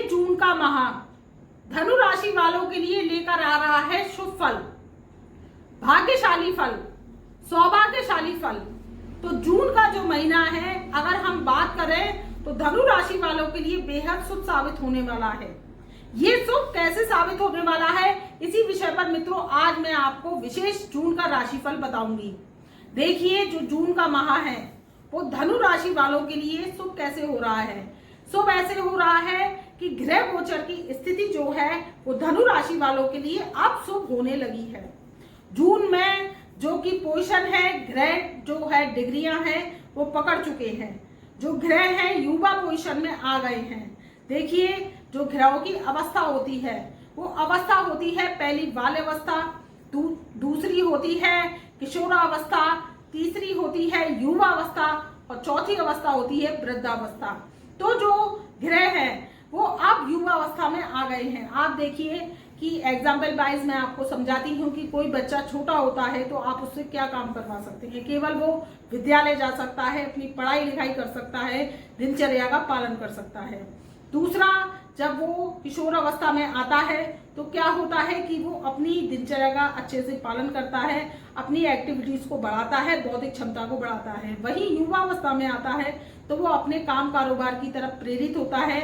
ये जून का माह धनु राशि वालों के लिए लेकर आ रहा है शुभ फल, भाग्यशाली फल, सौभाग्यशाली फल। तो जून का जो महीना है, अगर हम बात करें तो धनु राशि वालों के लिए बेहद शुभ साबित होने वाला है। ये शुभ कैसे साबित होने वाला है, इसी विषय पर मित्रों आज मैं आपको विशेष जून का राशिफल बताऊंगी। देखिए, जो जून का माह है वो धनु राशि वालों के लिए शुभ कैसे हो रहा है। शुभ ऐसे हो रहा है कि ग्रह गोचर की स्थिति जो है वो धनु राशि वालों के लिए अब शुभ होने लगी है। जून में जो कि पोजीशन है, ग्रह जो है डिग्रियां हैं वो पकड़ चुके हैं। जो ग्रह हैं युवा पोजीशन में आ गए हैं। देखिए, जो ग्रहों की अवस्था होती है वो अवस्था होती है पहली बाल अवस्था, दूसरी होती है किशोरावस्था, तीसरी होती है युवा अवस्था और चौथी अवस्था होती है वृद्धावस्था। तो जो ग्रह है वो अब युवा अवस्था में आ गए हैं। आप देखिए कि एग्जाम्पल वाइज मैं आपको समझाती हूँ कि कोई बच्चा छोटा होता है तो आप उससे क्या काम करवा सकते हैं। केवल वो विद्यालय जा सकता है, अपनी पढ़ाई लिखाई कर सकता है, दिनचर्या का पालन कर सकता है। दूसरा, जब वो किशोर अवस्था में आता है तो क्या होता है कि वो अपनी दिनचर्या का अच्छे से पालन करता है, अपनी एक्टिविटीज को बढ़ाता है, बौद्धिक क्षमता को बढ़ाता है। वही युवा अवस्था में आता है तो वो अपने काम कारोबार की तरफ प्रेरित होता है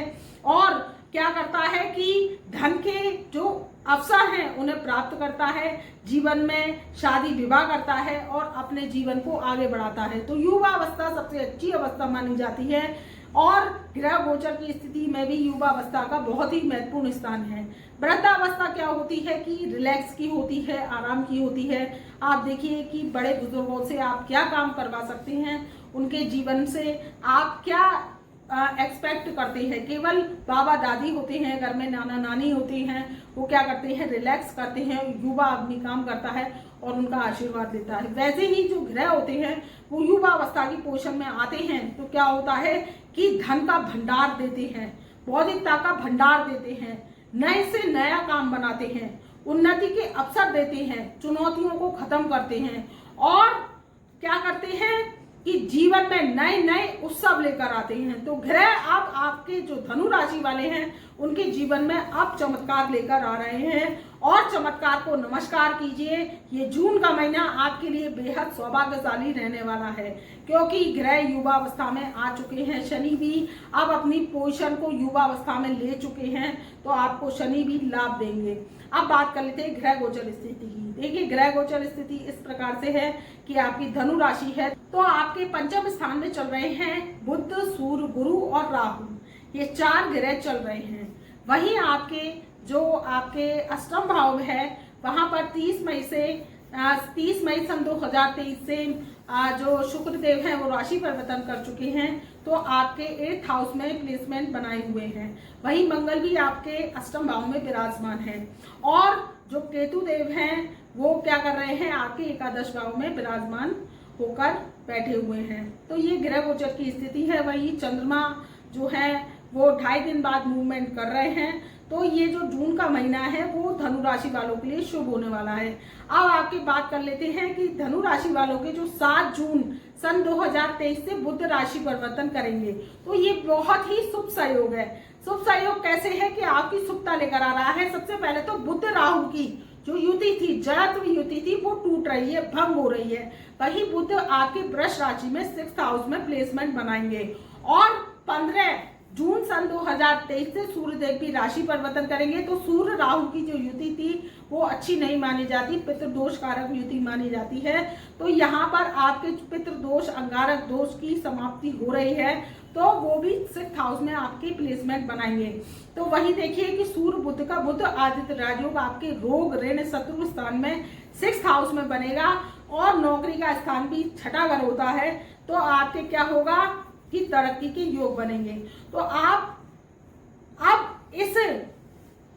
और क्या करता है कि धन के जो अवसर हैं उन्हें प्राप्त करता है, जीवन में शादी विवाह करता है और अपने जीवन को आगे बढ़ाता है। तो युवा अवस्था सबसे अच्छी अवस्था मानी जाती है और ग्रह गोचर की स्थिति में भी युवा अवस्था का बहुत ही महत्वपूर्ण स्थान है। वृद्धावस्था क्या होती है कि रिलैक्स की होती है, आराम की होती है। आप देखिए कि बड़े बुजुर्गों से आप क्या काम करवा सकते हैं, उनके जीवन से आप क्या एक्सपेक्ट करते हैं। केवल बाबा दादी होते हैं घर में, नाना नानी होते हैं, वो क्या करते हैं रिलैक्स करते हैं, युवा आदमी काम करता है और उनका आशीर्वाद लेता है। वैसे ही जो ग्रह होते हैं वो युवा अवस्था की पोजीशन में आते हैं तो क्या होता है कि धन का भंडार देते हैं, बौद्धिकता का भंडार देते हैं, नए से नया काम बनाते हैं, उन्नति के अवसर देते हैं, चुनौतियों को खत्म करते हैं और क्या करते हैं कि जीवन में नए नए उत्सव लेकर आते हैं। तो ग्रह अब आपके जो धनु राशि वाले हैं उनके जीवन में अब चमत्कार लेकर आ रहे हैं और चमत्कार को नमस्कार कीजिए। ये जून का महीना आपके लिए बेहद सौभाग्यशाली रहने वाला है क्योंकि ग्रह युवा अवस्था में आ चुके हैं। शनि भी अब अपनी पोजीशन को युवा अवस्था में ले चुके हैं तो आपको शनि भी लाभ देंगे। अब बात कर लेते हैं ग्रह गोचर स्थिति की। देखिए, ग्रह गोचर स्थिति इस प्रकार से है कि आपकी धनु राशि है तो आपके पंचम स्थान में चल रहे हैं बुध, सूर्य, गुरु और राहु। ये चार ग्रह चल रहे हैं। वहीं आपके जो आपके अष्टम भाव है वहां पर 30 मई सन 2023 से जो शुक्रदेव हैं वो राशि परिवर्तन कर चुके हैं तो आपके 8th हाउस में प्लेसमेंट बनाए हुए हैं। वहीं मंगल भी आपके अष्टम भाव में विराजमान है और जो केतु देव हैं वो क्या कर रहे हैं आपके एकादश भाव में विराजमान होकर बैठे हुए हैं। तो ये ग्रह गोचर की स्थिति है। वही चंद्रमा जो है वो 2.5 दिन बाद मूवमेंट कर रहे हैं तो ये जो जून का महीना है वो धनु राशि वालों के लिए शुभ होने वाला है। अब आपकी बात कर लेते हैं कि धनु राशि वालों के जो 7 जून सन 2023 से बुध राशि परिवर्तन करेंगे तो ये बहुत ही शुभ सहयोग है। शुभ सहयोग कैसे है कि आपकी शुभता लेकर आ रहा है। सबसे पहले तो बुध राहु की जो युति थी, जड़त्व युति थी, वो टूट रही है, भंग हो रही है। वही बुध आपके वृष राशि में 6th हाउस में प्लेसमेंट बनाएंगे और 15 जून सन 2023 से सूर्यदेव की राशि परिवर्तन करेंगे तो सूर्य राहु की जो युति थी वो अच्छी नहीं मानी जाती, पितृदोष कारक युति मानी जाती है। तो यहाँ पर आपके पितृदोष अंगारक दोष की समाप्ति हो रही है तो वो भी 6th हाउस में आपकी प्लेसमेंट बनाएंगे। तो वही देखिए कि सूर्य बुध का बुध आदित्य राजयोग आपके रोग ऋण शत्रु स्थान में 6th हाउस में बनेगा और नौकरी का स्थान भी छठा घर होता है तो आपके क्या होगा की तरक्की के योग बनेंगे। तो आप अब इस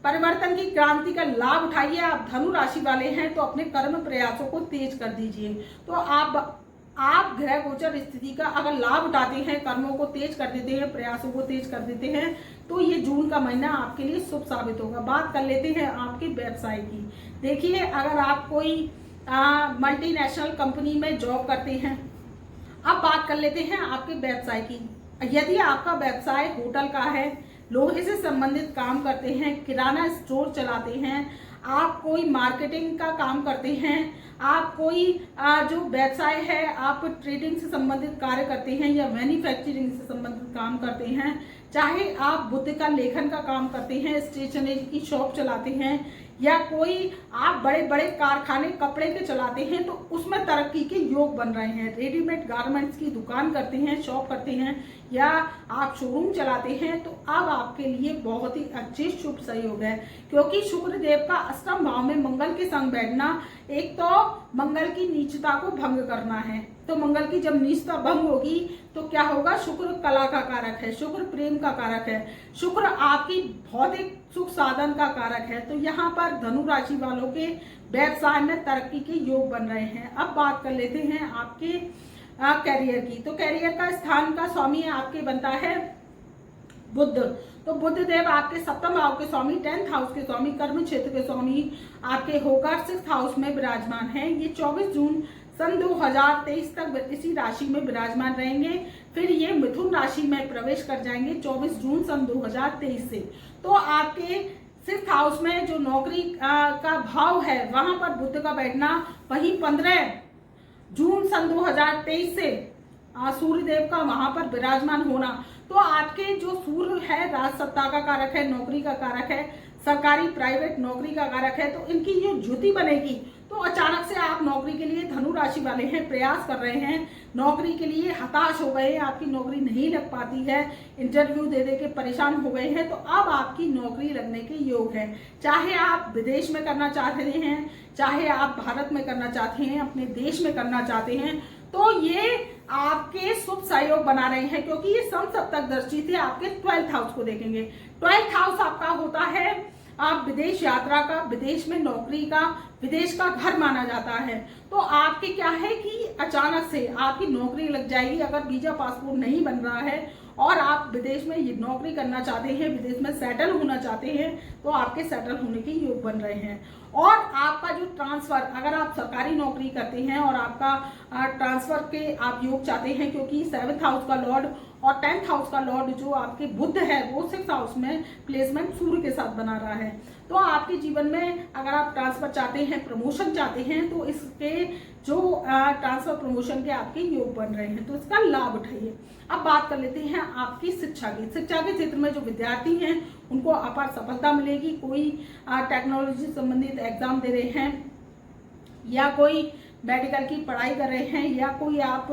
परिवर्तन की क्रांति का लाभ उठाइए। आप धनु राशि वाले हैं तो अपने कर्म प्रयासों को तेज कर दीजिए। तो आप ग्रह गोचर स्थिति का अगर लाभ उठाते हैं, कर्मों को तेज कर देते हैं, प्रयासों को तेज कर देते हैं तो ये जून का महीना आपके लिए शुभ साबित होगा। बात कर लेते हैं आपके व्यवसाय की। देखिए, अगर आप कोई मल्टीनेशनल कंपनी में जॉब करते हैं, अब बात कर लेते हैं आपके व्यवसाय की। यदि आपका व्यवसाय होटल का है, लोहे से संबंधित काम करते हैं, किराना स्टोर चलाते हैं, आप कोई मार्केटिंग का काम करते हैं, आप कोई जो व्यवसाय है, आप ट्रेडिंग से संबंधित कार्य करते हैं या मैन्युफैक्चरिंग से संबंधित काम करते हैं, चाहे आप बुद्ध का लेखन का काम करते हैं, स्टेशनरी की शॉप चलाते हैं, या कोई आप बड़े बड़े कारखाने कपड़े के चलाते हैं, तो उसमें तरक्की के योग बन रहे हैं। रेडीमेड गारमेंट्स की दुकान करते हैं, शॉप करते हैं, या आप शोरूम चलाते हैं, तो अब आपके लिए बहुत ही अच्छे शुभ सहयोग है, क्योंकि शुक्र देव का अष्टम भाव में मंगल के संग बैठना एक तो मंगल की नीचता को भंग करना है। तो मंगल की जब नीचता भंग होगी तो क्या होगा? शुक्र कला का कारक है, शुक्र प्रेम का कारक है, शुक्र आपकी भौतिक सुख साधन का कारक है। तो यहाँ पर धनु राशि वालों के व्यवसाय में तरक्की के योग बन रहे हैं। अब बात कर लेते हैं आपके कैरियर की। तो कैरियर का स्थान का स्वामी आपके बनता है बुध। तो बुध देव आपके सप्तम भाव के स्वामी, 10th हाउस के स्वामी, कर्म क्षेत्र के स्वामी आपके होकर 6th हाउस में विराजमान है। ये 24 जून सन 2023 तक इसी राशि में विराजमान रहेंगे, फिर ये मिथुन राशि में प्रवेश कर जाएंगे 24 जून सन 2023 से। तो आपके 6th हाउस में जो नौकरी का भाव है वहां पर बुध का बैठना, वही 15 जून सन 2023 से सूर्य देव का वहां पर विराजमान होना, तो आपके जो सूर्य है राज सत्ता का कारक है, नौकरी का कारक है, सरकारी प्राइवेट नौकरी का कारक है। तो इनकी जो ज्योति बनेगी तो अचानक से आप नौकरी के लिए, धनु राशि वाले हैं, प्रयास कर रहे हैं, नौकरी के लिए हताश हो गए, आपकी नौकरी नहीं लग पाती है, इंटरव्यू दे दे के परेशान हो गए हैं, तो अब आपकी नौकरी लगने के योग है। चाहे आप विदेश में करना चाहते हैं, चाहे आप भारत में करना चाहते हैं, अपने देश में करना चाहते हैं, तो ये आपके शुभ सहयोग बना रहे हैं, क्योंकि ये समसप्तक दृष्टि से आपके 12th हाउस को देखेंगे। 12th हाउस आपका होता है आप विदेश यात्रा का, विदेश में नौकरी का, विदेश का घर माना जाता है। तो आपके क्या है कि अचानक से आपकी नौकरी लग जाएगी। अगर वीजा पासपोर्ट नहीं बन रहा है और आप विदेश में ये नौकरी करना चाहते हैं, विदेश में सेटल होना चाहते हैं, तो आपके सेटल होने के योग बन रहे हैं। और आपका जो ट्रांसफर, अगर आप सरकारी नौकरी करते हैं और आपका ट्रांसफर के आप योग चाहते हैं, क्योंकि 7th हाउस का लॉर्ड और 10th हाउस का लॉर्ड जो आपके बुध है वो 6th हाउस में प्लेसमेंट सूर्य के साथ बना रहा है। तो आपके जीवन में अगर आप ट्रांसफर चाहते हैं, प्रमोशन चाहते हैं, तो इसके जो ट्रांसफर प्रमोशन के आपके योग बन रहे हैं, तो इसका लाभ उठाइए। अब बात कर लेते हैं आपकी शिक्षा की। शिक्षा के क्षेत्र में जो विद्यार्थी हैं उनको अपार सफलता मिलेगी। कोई टेक्नोलॉजी संबंधित एग्जाम दे रहे हैं, या कोई मेडिकल की पढ़ाई कर रहे हैं, या कोई आप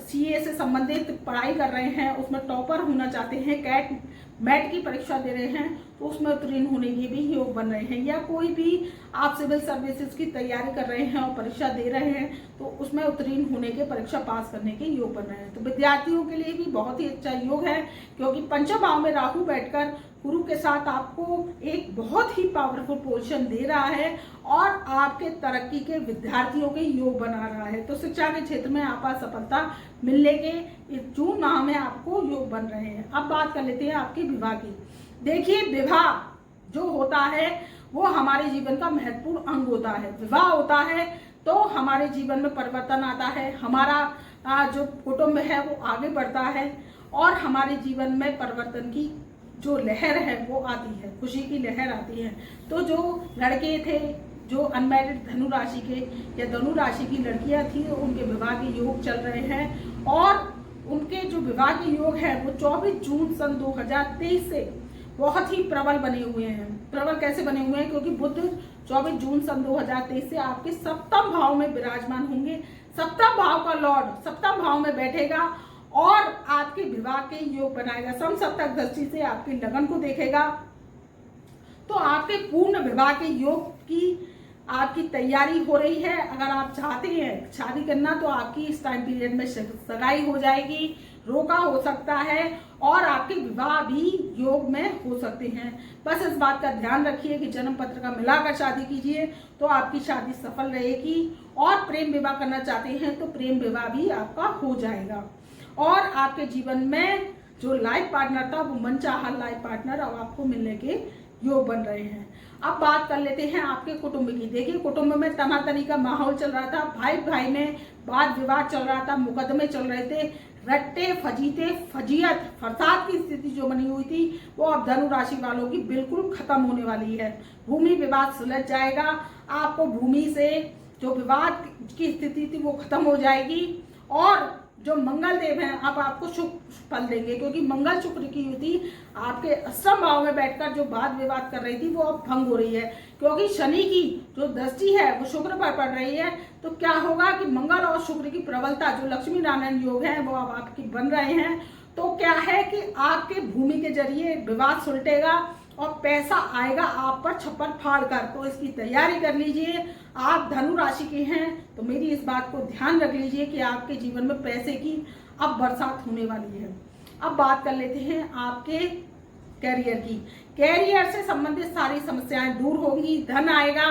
सीए से संबंधित पढ़ाई कर रहे हैं, उसमें टॉपर होना चाहते हैं, कैट मैट की परीक्षा दे रहे हैं, तो उसमें उत्तीर्ण होने के भी योग बन रहे हैं, या कोई भी आप सिविल सर्विसेज की तैयारी कर रहे हैं और परीक्षा दे रहे हैं, तो उसमें उत्तीर्ण होने के, परीक्षा पास करने के योग बन रहे हैं। तो विद्यार्थियों के लिए भी बहुत ही अच्छा योग है, क्योंकि पंचम भाव में राहु बैठकर गुरु के साथ आपको एक बहुत ही पावरफुल पोजीशन दे रहा है और आपके तरक्की के विद्यार्थियों के योग बना रहा है। तो शिक्षा के क्षेत्र में आप सफलता मिलने के जून माह में आपको योग बन रहे हैं। अब बात कर लेते हैं आपके विवाह की। देखिए, विवाह जो होता है वो हमारे जीवन का महत्वपूर्ण अंग होता है। विवाह होता है तो हमारे जीवन में परिवर्तन आता है, हमारा जो कुटुंब है वो आगे बढ़ता है और हमारे जीवन में परिवर्तन की जो लहर है वो आती है, खुशी की लहर आती है। तो जो लड़के थे, जो अनमैरिड धनु राशि के या धनु राशि की लड़कियां थी, उनके विवाह के योग चल रहे हैं और उनके जो विवाह के योग है वो 24 जून सन 2023 से बहुत ही प्रबल बने हुए हैं। प्रबल कैसे बने हुए हैं? क्योंकि बुध 24 जून सन 2023 से आपके सप्तम भाव में विराजमान होंगे। सप्तम भाव का लॉर्ड सप्तम भाव में बैठेगा और आपके विवाह के योग बनाएगा। समसप्तक दृष्टि से आपके लगन को देखेगा, तो आपके पूर्ण विवाह के योग की आपकी तैयारी हो रही है। अगर आप चाहते हैं शादी करना तो आपकी इस टाइम पीरियड में सगाई हो जाएगी, रोका हो सकता है और आपके विवाह भी योग में हो सकते हैं। बस इस बात का ध्यान रखिए कि जन्म पत्र का मिलाकर शादी कीजिए तो आपकी शादी सफल रहेगी। और प्रेम विवाह करना चाहते हैं तो प्रेम विवाह भी आपका हो जाएगा और आपके जीवन में जो लाइफ पार्टनर था वो मनचाहा लाइफ पार्टनर अब आपको मिलने के योग बन रहे हैं। अब बात कर लेते हैं आपके कुटुंब की। देखिए, कुटुंब में तनातनी का माहौल चल रहा था, भाई भाई में वाद विवाद चल रहा था, मुकदमे चल रहे थे, रट्टे फजीते फजीयत फसाद की स्थिति जो बनी हुई थी वो अब धनु राशि वालों की बिल्कुल खत्म होने वाली है। भूमि विवाद सुलझ जाएगा, आपको भूमि से जो विवाद की स्थिति थी वो खत्म हो जाएगी और जो मंगल देव हैं अब आपको शुभ फल देंगे, क्योंकि मंगल शुक्र की युति आपके अष्टम भाव में बैठकर जो वाद विवाद कर रही थी वो अब भंग हो रही है, क्योंकि शनि की जो दृष्टि है वो शुक्र पर पड़ रही है। तो क्या होगा कि मंगल और शुक्र की प्रबलता जो लक्ष्मी नारायण योग है वो अब आपकी बन रहे हैं। तो क्या है कि आपके भूमि के जरिए विवाद सुलटेगा और पैसा आएगा आप पर छप्पर फाड़ कर। तो इसकी तैयारी कर लीजिए। आप धनु राशि के हैं तो मेरी इस बात को ध्यान रख लीजिए कि आपके जीवन में पैसे की अब बरसात होने वाली है। अब बात कर लेते हैं आपके कैरियर की। कैरियर से संबंधित सारी समस्याएं दूर होंगी, धन आएगा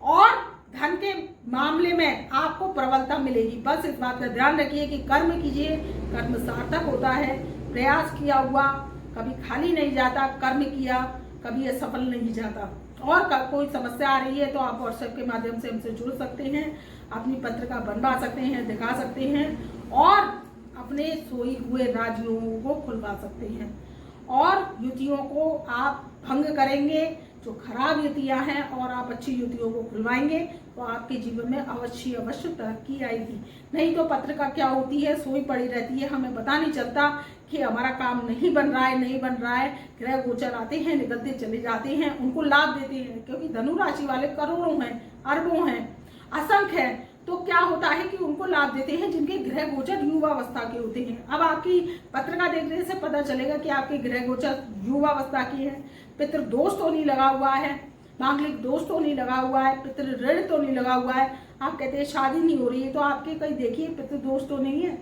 और धन के मामले में आपको प्रबलता मिलेगी। बस इस बात का ध्यान रखिए कि कर्म कीजिए, कर्म सार्थक होता है। प्रयास किया हुआ कभी खाली नहीं जाता, कर्म किया कभी असफल नहीं जाता। और कोई समस्या आ रही है तो आप व्हाट्सएप के माध्यम से हमसे जुड़ सकते हैं, अपनी पत्रिका बनवा सकते हैं, दिखा सकते हैं और अपने सोए हुए राजयोगों को खुलवा सकते हैं और युतियों को आप भंग करेंगे जो खराब युतियां हैं और आप अच्छी युतियों को खुलवाएंगे तो आपके जीवन में अवश्य तरक्की आएगी। नहीं तो पत्रिका क्या होती है, सोई पड़ी रहती है, हमें पता नहीं चलता कि हमारा काम नहीं बन रहा है। ग्रह गोचर आते हैं, निकलते चले जाते हैं, उनको लाभ देते हैं, क्योंकि धनु राशि वाले करोड़ों हैं, अरबों हैं, असंख्य हैं। तो क्या होता है कि उनको लाभ देते हैं जिनके ग्रह गोचर युवावस्था के होते हैं। अब आपकी पत्रिका देखने से पता चलेगा कि आपके ग्रह गोचर युवावस्था की है। पितृ दोष तो नहीं लगा हुआ है, मांगलिक दोष तो नहीं लगा हुआ है, पितृ ऋण तो नहीं लगा हुआ है। आप कहते हैं शादी नहीं हो रही है तो आपके कहीं देखिए पितृ दोष तो नहीं है,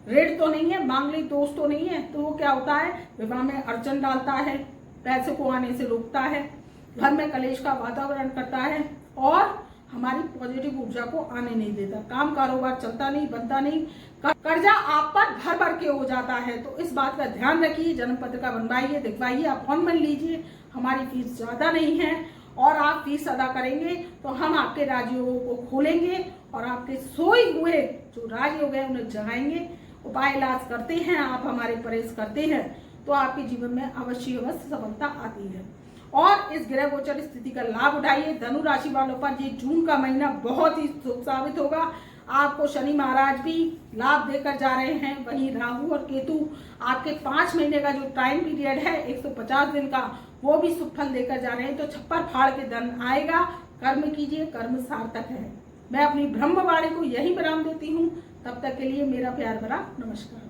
ऋण तो नहीं है, मांगलिक दोष तो नहीं है। तो वो क्या होता है, विवाह में अड़चन डालता है, पैसे को आने से रोकता है, घर में कलेश का वातावरण करता है और हमारी पॉजिटिव ऊर्जा को आने नहीं देता। काम कारोबार चलता नहीं, बनता नहीं, कर्जा आप पर भर भर के हो जाता है। तो इस बात का ध्यान रखिए, जन्म पत्रिका बनवाइए, दिखवाइए, अपॉइंटमेंट लीजिए। हमारी फीस ज़्यादा नहीं है और आप फीस अदा करेंगे तो हम आपके राजयोगों को खोलेंगे और आपके सोए हुए जो राजयोग है उन्हें जगाएंगे। उपाय इलाज करते हैं, आप हमारे परहेज करते हैं तो आपके जीवन में अवश्य सफलता आती है। और इस ग्रह गोचर स्थिति का लाभ उठाइए। धनु राशि वालों पर ये जून का महीना बहुत ही शुभ साबित होगा। आपको शनि महाराज भी लाभ देकर जा रहे हैं, वहीं राहु और केतु आपके 5 महीने का जो टाइम पीरियड है 150 दिन का, वो भी शुभ फल देकर जा रहे हैं। तो छप्पर फाड़ के धन आएगा। कर्म कीजिए, कर्म सार्थक है। मैं अपनी ब्रह्मवाणी को यही विराम देती हूँ। तब तक के लिए मेरा प्यार भरा नमस्कार।